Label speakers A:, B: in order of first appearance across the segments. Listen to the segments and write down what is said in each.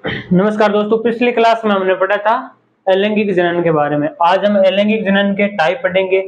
A: नमस्कार दोस्तों, पिछली क्लास में हमने पढ़ा था अलैंगिक जनन के बारे में। आज हम अलैंगिक जनन के टाइप पढ़ेंगे।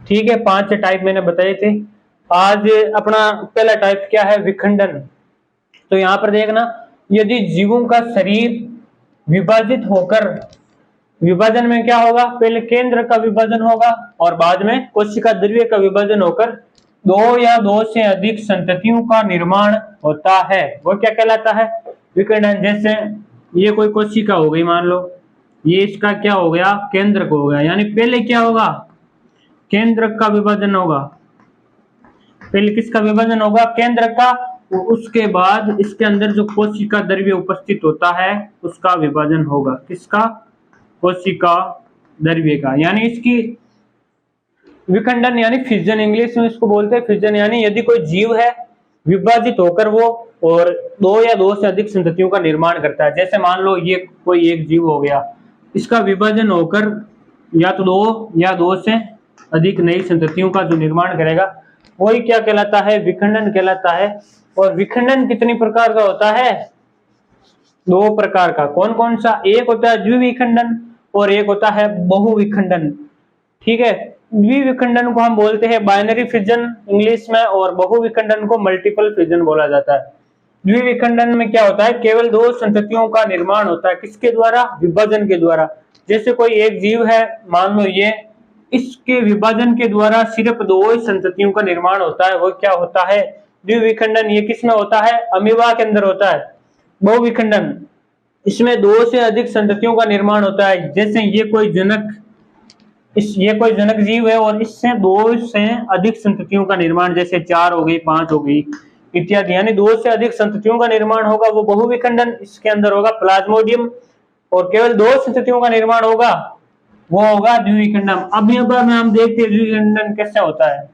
A: ठीक है, 5 टाइप मैंने बताए थे। आज अपना पहला टाइप क्या है? विखंडन। तो यहाँ पर देखना, यदि जीवों का शरीर विभाजित होकर, विभाजन में क्या होगा? पहले केंद्र का विभाजन होगा और बाद में कोशिका द्रव्य का विभाजन होकर दो या दो से अधिक संततियों का निर्माण होता है। वो क्या कहलाता है? विखंडन। जैसे ये कोई कोशिका हो गई, मान लो ये इसका क्या हो गया? केंद्र हो गया। यानी पहले क्या होगा? केंद्र का विभाजन होगा। पहले किसका विभाजन होगा? केंद्र का। उसके बाद इसके अंदर जो कोशिका द्रव्य उपस्थित होता है उसका विभाजन होगा। किसका? कोशिका द्रव्य का। यानी इसकी विखंडन यानी फिजन, इंग्लिश में इसको बोलते हैं फिजन। यानी यदि कोई जीव है, विभाजित होकर वो और दो या दो से अधिक संततियों का निर्माण करता है। जैसे मान लो ये कोई एक जीव हो गया, इसका विभाजन होकर या तो दो या दो से अधिक नई संततियों का जो निर्माण करेगा, वही क्या कहलाता है? विखंडन कहलाता है। और विखंडन कितनी प्रकार का होता है? 2 प्रकार का। कौन कौन सा? एक होता है द्विविखंडन और एक होता है बहुविखंडन। ठीक है, द्विविखंडन को हम बोलते हैं बाइनरी फिजन इंग्लिश में, और बहुविखंडन को मल्टीपल फिजन बोला जाता है। द्विविखंडन में क्या होता है? केवल 2 संततियों का निर्माण होता है। किसके द्वारा? विभाजन के द्वारा। जैसे कोई एक जीव है, मान लो ये, इसके विभाजन के द्वारा सिर्फ 2 ही संततियों का निर्माण होता है। वो क्या होता है? द्विविखंडन। ये किसमें होता है? अमीबा के अंदर होता है। बहुविखंडन, इसमें 2 से अधिक संततियों का निर्माण होता है। जैसे ये कोई जनक, ये कोई जनक जीव है और इससे 2 से अधिक संततियों का निर्माण, जैसे 4 हो गई, 5 हो गई इत्यादि, यानी 2 से अधिक संततियों का निर्माण होगा, वो बहुविखंडन। इसके अंदर होगा प्लाज्मोडियम। और केवल 2 संततियों का निर्माण होगा, वो होगा द्विविखंडन। अमीबा में हम देखते हैं द्विविखंडन कैसे होता है।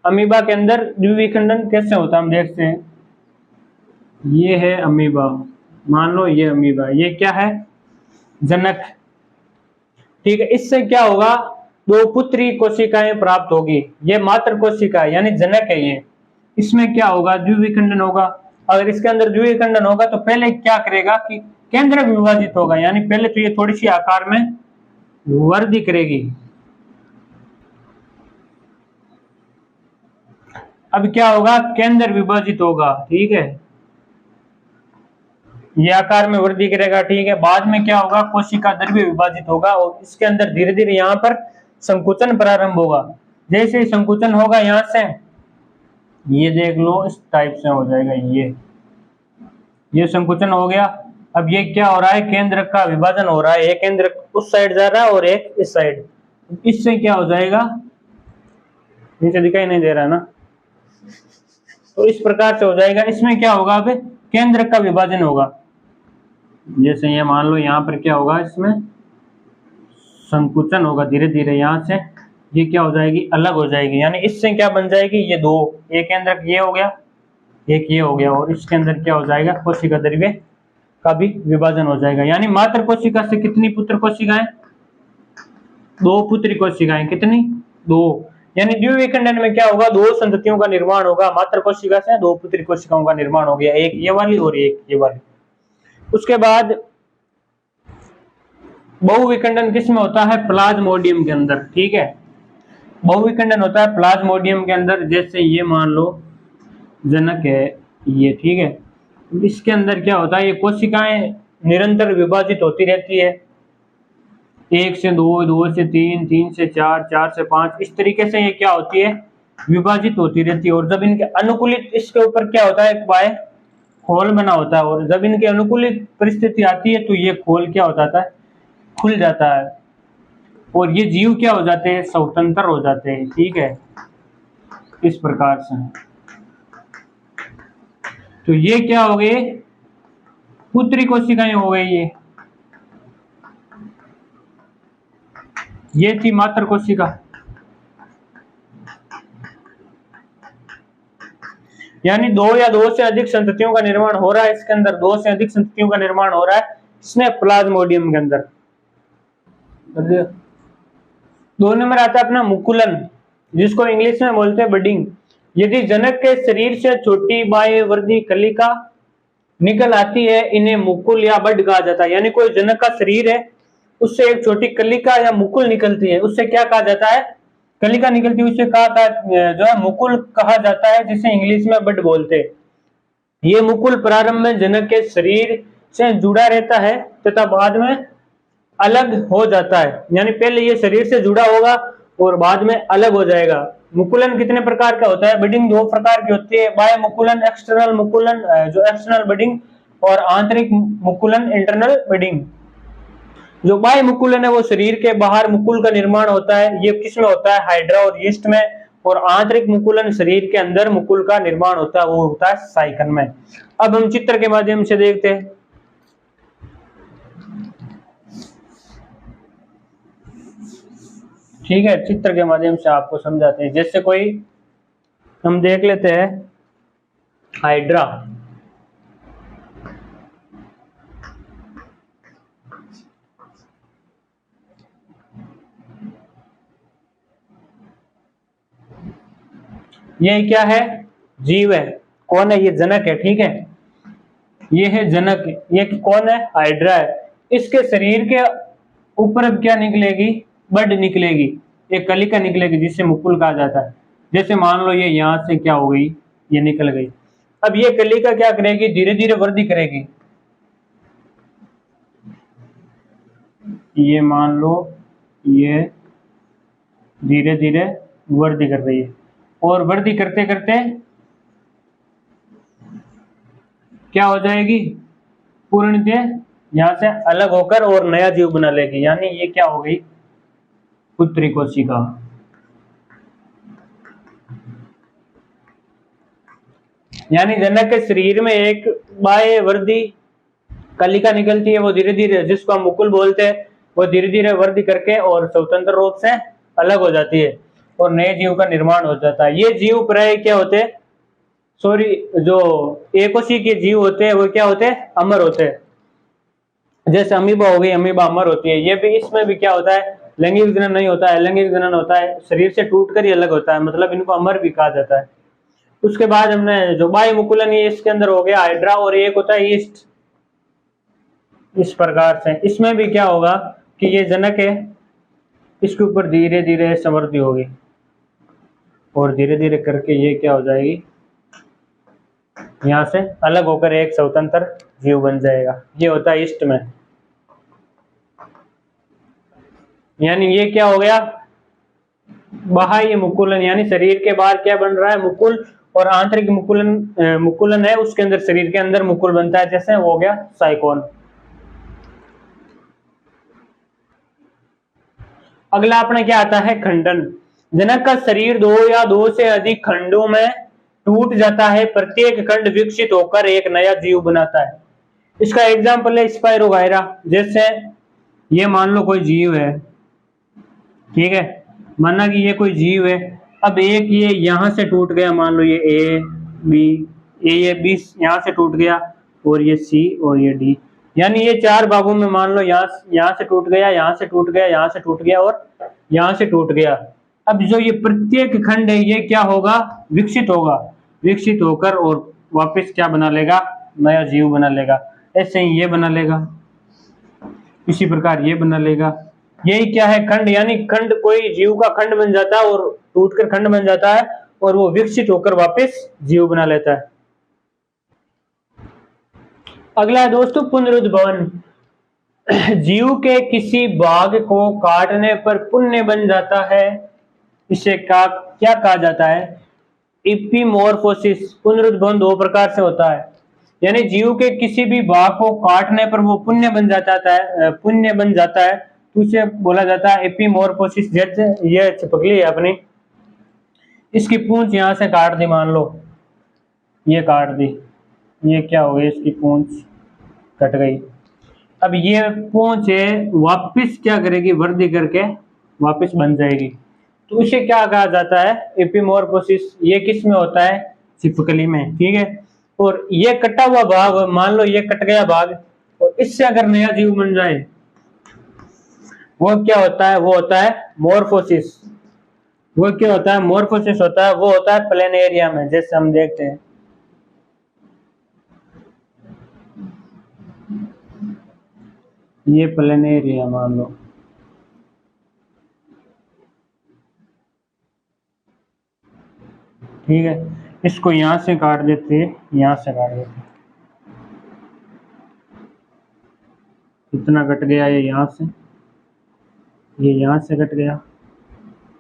A: अमीबा के अंदर द्विविखंडन कैसे होता है हम देखते हैं। ये है अमीबा, मान लो ये अमीबा, ये क्या है? जनक। ठीक है, इससे क्या होगा? 2 पुत्री कोशिकाएं प्राप्त होगी। ये मात्र कोशिका यानी जनक है ये। इसमें क्या होगा? द्विविखंडन होगा। अगर इसके अंदर द्विविखंडन होगा तो पहले क्या करेगा कि केंद्र विभाजित होगा। यानी पहले तो ये थोड़ी सी आकार में वृद्धि करेगी। अब क्या होगा? केंद्र विभाजित होगा। ठीक है, ये आकार में वृद्धि करेगा। ठीक है, बाद में क्या होगा? कोशिका द्रव्य विभाजित होगा और इसके अंदर धीरे धीरे यहाँ पर संकुचन प्रारंभ होगा। जैसे ही संकुचन होगा, यहाँ से ये देख लो, इस टाइप से हो जाएगा। ये संकुचन हो गया। अब ये क्या हो रहा है? केंद्र का विभाजन हो रहा है। एक केंद्र उस साइड जा रहा है और एक इस साइड। इससे क्या हो जाएगा? नीचे दिखाई नहीं दे रहा ना, तो इस प्रकार से हो जाएगा। इसमें क्या होगा? अब केंद्र का विभाजन होगा। जैसे ये मान लो, यहाँ पर क्या होगा? इसमें संकुचन होगा धीरे धीरे। यहाँ से ये क्या हो जाएगी? अलग हो जाएगी। यानी इससे क्या बन जाएगी? ये 2, एक केंद्र ये हो गया, एक ये हो गया, और इसके अंदर क्या हो जाएगा? कोशिका द्रव्य का भी विभाजन हो जाएगा। यानी मात्र कोशिका से कितनी पुत्र कोशिकाएं? 2 पुत्री कोशिकाएं। कितनी? 2। यानी द्विविखंडन में क्या होगा? 2 संततियों का निर्माण होगा। मात्र कोशिका से 2 पुत्री कोशिकाओं का निर्माण हो गया, एक ये वाली और एक ये वाली। उसके बाद बहुविखंडन किसमें होता है? प्लाज्मोडियम के अंदर। ठीक है, बहुविखंडन होता है प्लाज्मोडियम के अंदर। जैसे ये मान लो जनक है ये। ठीक है, इसके अंदर क्या होता है? ये कोशिकाएं निरंतर विभाजित होती रहती है। 1 से 2, 2 से 3, 3 से 4, 4 से 5, इस तरीके से ये क्या होती है? विभाजित होती रहती है। और जब इनके अनुकूलित, इसके ऊपर क्या होता है? एक बाय खोल बना होता है, और जब इनके अनुकूलित परिस्थिति आती है तो ये खोल क्या हो जाता है? खुल जाता है, और ये जीव क्या हो जाते हैं? स्वतंत्र हो जाते हैं। ठीक है, इस प्रकार से। तो ये क्या हो गए? पुत्री कोशिकाएं हो गई। ये थी मात्र कोशिका। यानी 2 या 2 से अधिक संततियों का निर्माण हो रहा है। इसके अंदर 2 से अधिक संततियों का निर्माण हो रहा है, इसमें प्लाज्मोडियम के अंदर। 2 नंबर आता है अपना मुकुलन, जिसको इंग्लिश में बोलते हैं बडिंग। यदि जनक के शरीर से छोटी बाह्य वृद्धि कलिका निकल आती है, इन्हें मुकुल या बड कहा जाता है। यानी कोई जनक का शरीर है, उससे एक छोटी कलिका या मुकुल निकलती है, उससे क्या कहा जाता है? कलिका निकलती है, उससे जो है मुकुल कहा जाता है, जिसे इंग्लिश में बड बोलते हैं। ये मुकुल प्रारंभ में जनक के शरीर से जुड़ा रहता है तथा बाद में अलग हो जाता है। यानी पहले ये शरीर से जुड़ा होगा और बाद में अलग हो जाएगा। मुकुलन कितने प्रकार का होता है? बडिंग दो प्रकार की होती है, बाह्य मुकुलन, एक्सटर्नल मुकुलन, जो एक्सटर्नल बडिंग, और आंतरिक मुकुलन, इंटरनल बडिंग। जो बाह्य मुकुलन है वो शरीर के बाहर मुकुल का निर्माण होता है, ये किसमें होता है? हाइड्रा और यीस्ट में। और आंतरिक मुकुलन शरीर के अंदर मुकुल का निर्माण होता है, वो होता है साइकन में। अब हम चित्र के माध्यम से देखते हैं। ठीक है, चित्र के माध्यम से आपको समझाते हैं। जैसे कोई हम देख लेते हैं हाइड्रा। ये क्या है? जीव है। कौन है? ये जनक है। ठीक है, ये है जनक। ये कौन है? हाइड्रा है। इसके शरीर के ऊपर अब क्या निकलेगी? बड निकलेगी, एक कलिका निकलेगी, जिसे मुकुल कहा जाता है। जैसे मान लो ये यहां से क्या हो गई? ये निकल गई। अब ये कलिका क्या करेगी? धीरे धीरे वृद्धि करेगी। ये मान लो ये धीरे धीरे वृद्धि कर रही है, और वृद्धि करते करते क्या हो जाएगी? पूर्णतः यहां से अलग होकर और नया जीव बना लेगी। यानी ये क्या हो गई? पुत्री कोशिका। यानी जनक के शरीर में एक बाह्य वृद्धि कलिका निकलती है, वो धीरे धीरे, जिसको हम मुकुल बोलते हैं, वो धीरे धीरे वृद्धि करके और स्वतंत्र रूप से अलग हो जाती है और नए जीव का निर्माण हो जाता है। ये जीव प्राय क्या होते हैं? जो एकोशी के जीव होते हैं वो क्या होते हैं? अमर होते हैं। जैसे अमीबा हो गई, अमीबा अमर होती है। ये भी, इसमें भी क्या होता है? लैंगिक जनन नहीं होता है, लैंगिक जनन होता है, शरीर से टूटकर ही अलग होता है, मतलब इनको अमर भी कहा जाता है। उसके बाद हमने जो बाह्य मुकुलन, ये इसके अंदर हो गया हाइड्रा, और एक होता है ईस्ट। इस प्रकार से इसमें भी क्या होगा कि ये जनक है, इसके ऊपर धीरे धीरे समृद्धि होगी और धीरे धीरे करके ये क्या हो जाएगी? यहां से अलग होकर एक स्वतंत्र जीव बन जाएगा। ये होता है ईस्ट में। यानी ये क्या हो गया? बाह्य मुकुलन, यानी शरीर के बाहर क्या बन रहा है? मुकुल। और आंतरिक मुकुलन है, उसके अंदर, शरीर के अंदर मुकुल बनता है, जैसे हो गया साइकोन। अगला अपने क्या आता है? खंडन। जनक का शरीर दो या दो से अधिक खंडों में टूट जाता है, प्रत्येक खंड विकसित होकर एक नया जीव बनाता है। इसका एग्जाम्पल है स्पाइरोगायरा। जैसे ये मान लो कोई जीव है, ठीक है, माना कि ये कोई जीव है। अब एक ये यहां से टूट गया, मान लो ये ए बी यहां से टूट गया, और ये सी और ये डी। यानी ये चार भागों में मान लो यहाँ से टूट गया, यहाँ से टूट गया, यहाँ से टूट गया और यहाँ से टूट गया। अब जो ये प्रत्येक खंड है ये क्या होगा? विकसित होगा, विकसित होकर और वापस क्या बना लेगा? नया जीव बना लेगा। ऐसे ही ये बना लेगा, इसी प्रकार ये बना लेगा। यही क्या है? खंड। यानी खंड, कोई जीव का खंड बन जाता है और टूटकर खंड बन जाता है, और वो विकसित होकर वापस जीव बना लेता है। अगला है दोस्तों पुनरुद्भवन। जीव के किसी भाग को काटने पर पुण्य बन जाता है, इसे क्या कहा जाता है? एपिमोर्फोसिस। पुनरुद्भवन दो प्रकार से होता है, यानी जीव के किसी भी भाग को काटने पर वो पुण्य बन जाता है, तो उसे बोला जाता है एपिमोर्फोसिस। जैसे ये चिपकली है अपनी, इसकी पूंछ यहां से काट दी, मान लो ये काट दी, ये क्या हो गई? इसकी पूंछ कट गई। अब ये पूंछ है, वापस क्या करेगी? वृद्धि करके वापस बन जाएगी, तो इसे क्या कहा जाता है? एपिमोर्फोसिस। ये किस में होता है? छिपकली में। ठीक है, और ये कटा हुआ भाग, मान लो ये कट गया भाग, और इससे अगर नया जीव बन जाए, वो क्या होता है? वो होता है मोर्फोसिस। वो क्या होता है? मोर्फोसिस होता है। वो होता है प्लेन एरिया में, जैसे हम देखते हैं ये प्लेन एरिया मान लो, ठीक है। इसको यहां से काट देते, यहां से काट देते, इतना कट गया, ये यहां से, ये यहां से कट गया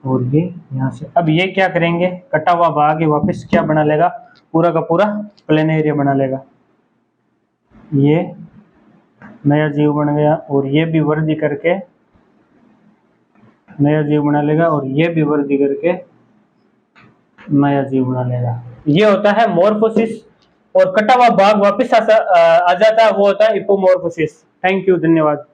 A: और ये यहां से। अब ये क्या करेंगे, कटा हुआ भाग ये वापस क्या बना लेगा, पूरा का पूरा प्लेन एरिया बना लेगा। ये नया जीव बन गया और ये भी वृद्धि करके नया जीव बना लेगा और ये भी वृद्धि करके नया जीव बना लेगा। ये होता है मोर्फोसिस। और कटा हुआ भाग वापस आ जाता है, वो होता है हिपोमोर्फोसिस। थैंक यू, धन्यवाद।